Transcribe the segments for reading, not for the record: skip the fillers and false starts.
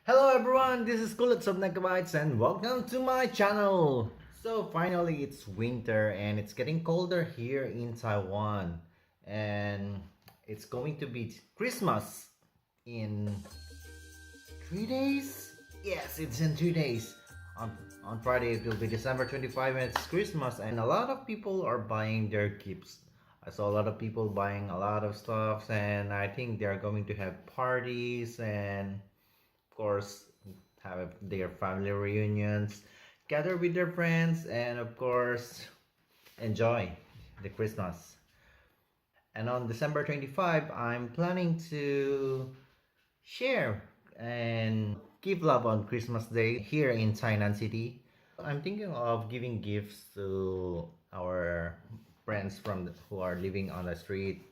Hello everyone, this is Kulits of Nagabytes and welcome to my channel. So finally it's winter and it's getting colder here in Taiwan, and it's going to be Christmas in 3 days. Yes, it's in 3 days. On Friday it will be December 25 and it's Christmas, and a lot of people are buying their gifts. I saw a lot of people buying a lot of stuff, and I think they're going to have parties and of course have their family reunions, gather with their friends, and of course enjoy the Christmas. And on December 25, I'm planning to share and give love on Christmas Day here in Tainan City. I'm thinking of giving gifts to our friends who are living on the street.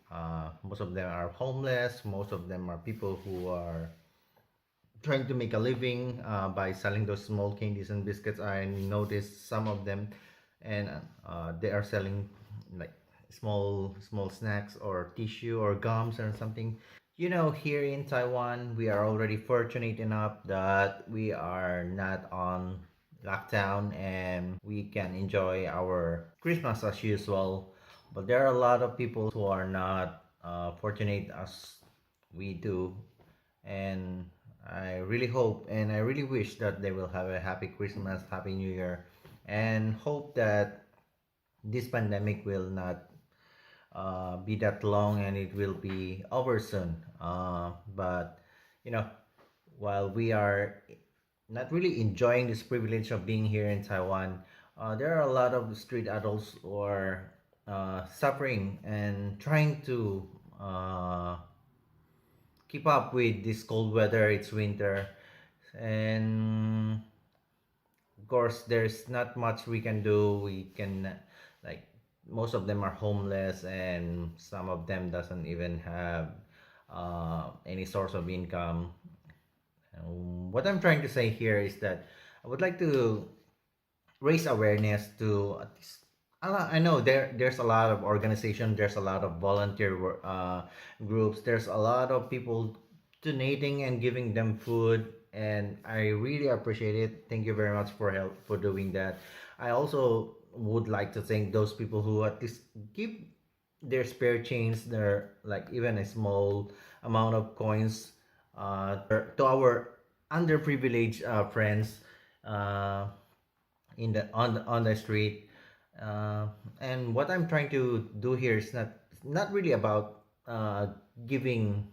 Most of them are homeless. Most of them are people who are trying to make a living by selling those small candies and biscuits. I noticed some of them, and they are selling like small snacks or tissue or gums or something. Here in Taiwan, we are already fortunate enough that we are not on lockdown and we can enjoy our Christmas as usual. But there are a lot of people who are not fortunate as we do, and I really hope and I really wish that they will have a happy Christmas, happy New Year, and hope that this pandemic will not be that long and it will be over soon. But you know, while we are not really enjoying this privilege of being here in Taiwan, there are a lot of street adults who are suffering and trying to keep up with this cold weather. It's winter, and of course there's not much we can do. We can, like, most of them are homeless and some of them doesn't even have any source of income. What I'm trying to say here is that I would like to raise awareness to at least, I know there's a lot of organization, there's a lot of volunteer groups, there's a lot of people donating and giving them food, and I really appreciate it. Thank you very much for help for doing that. I also would like to thank those people who at least give their spare change, their, like, even a small amount of coins to our underprivileged friends uh, on the street. And what I'm trying to do here is not really about giving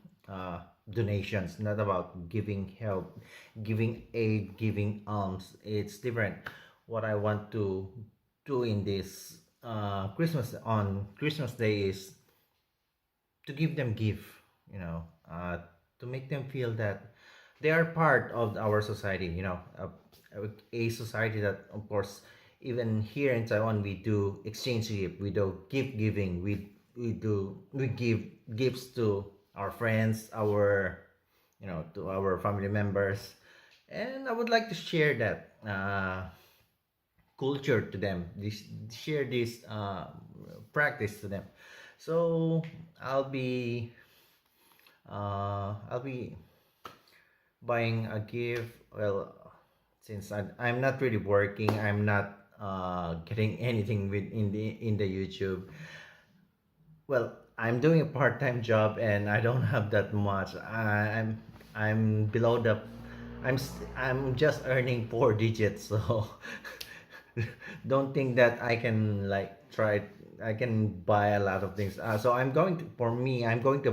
donations, not about giving help, giving aid, giving alms. It's different. What I want to do in this Christmas, on Christmas Day, is to give them gift, you know, to make them feel that they are part of our society, a society that, of course, even here in Taiwan, we do exchange gift, we do gift giving, we give gifts to our friends, to our family members, and I would like to share that culture to them, share this practice to them. So I'll be I'll be buying a gift. Well, since I'm not really working, I'm not getting anything with in the YouTube. Well, I'm doing a part-time job and I don't have that much. I'm below the I'm just earning 4 digits, so don't think that I can, like, try. I can buy a lot of things. So I'm going to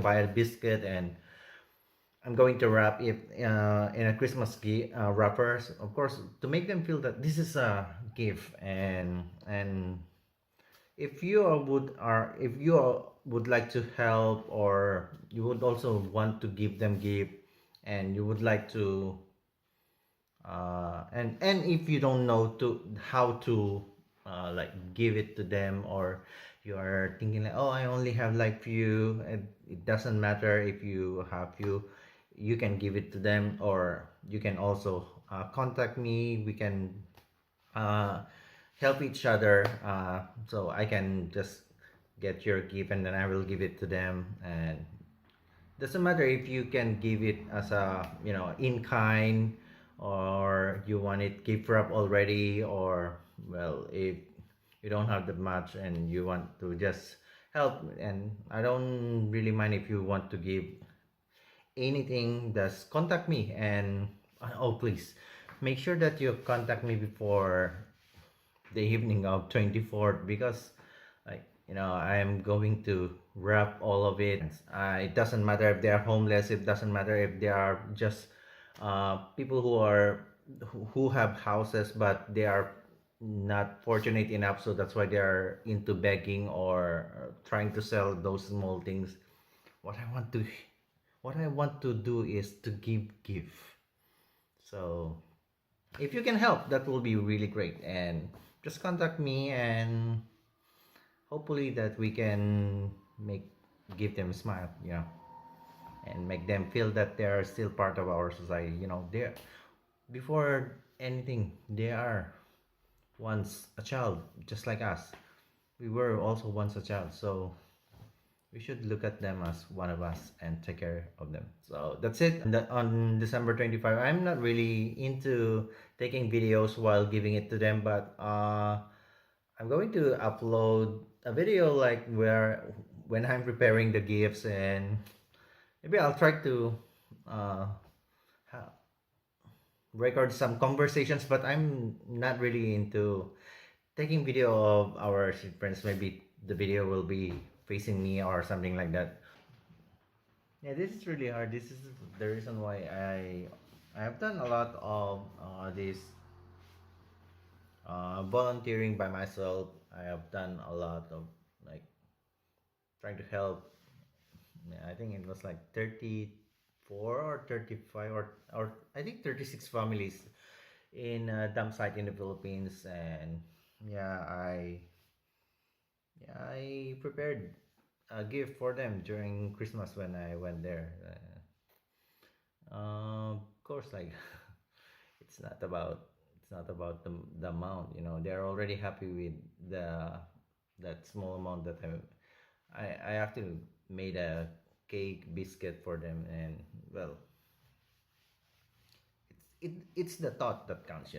buy a biscuit, and I'm going to wrap it in a Christmas wrappers, of course, to make them feel that this is a gift. And if you would like to help, or you would also want to give them gift, and you would like to and if you don't know to how to like give it to them, or you are thinking like, oh, I only have like few, and it doesn't matter if you have few, you can give it to them, or you can also contact me. We can uh, help each other, so I can just get your gift and then I will give it to them, and Doesn't matter if you can give it as a, in kind, or you want it gift wrap already, or, well, if you don't have that much and you want to just help. And I don't really mind if you want to give anything, just contact me. And oh, please make sure that you contact me before the evening of 24th, because, like, I am going to wrap all of it. It doesn't matter if they are homeless, it doesn't matter if they are just people who have houses but they are not fortunate enough, so that's why they are into begging or trying to sell those small things. what i want to what I want to do is to give. So if you can help, that will be really great. And just contact me, and hopefully that we can make give them a smile, and make them feel that they are still part of our society. They, before anything, they are once a child, just like us. We were also once a child, so we should look at them as one of us and take care of them. So that's it. On December 25, I'm not really into taking videos while giving it to them, but I'm going to upload a video like where when I'm preparing the gifts, and maybe I'll try to uh, record some conversations. But I'm not really into taking video of our friends. Maybe the video will be facing me or something like that. Yeah, this is really hard. This is the reason why I have done a lot of this volunteering by myself. I have done a lot of, like, trying to help. Yeah, I think it was like 34 or 35, or I think 36 families in a dump site in the Philippines. And yeah, I prepared a gift for them during Christmas when I went there. Of course, like, it's not about the amount. They're already happy with the that small amount that I actually made a cake biscuit for them. And, well, it's the thought that counts.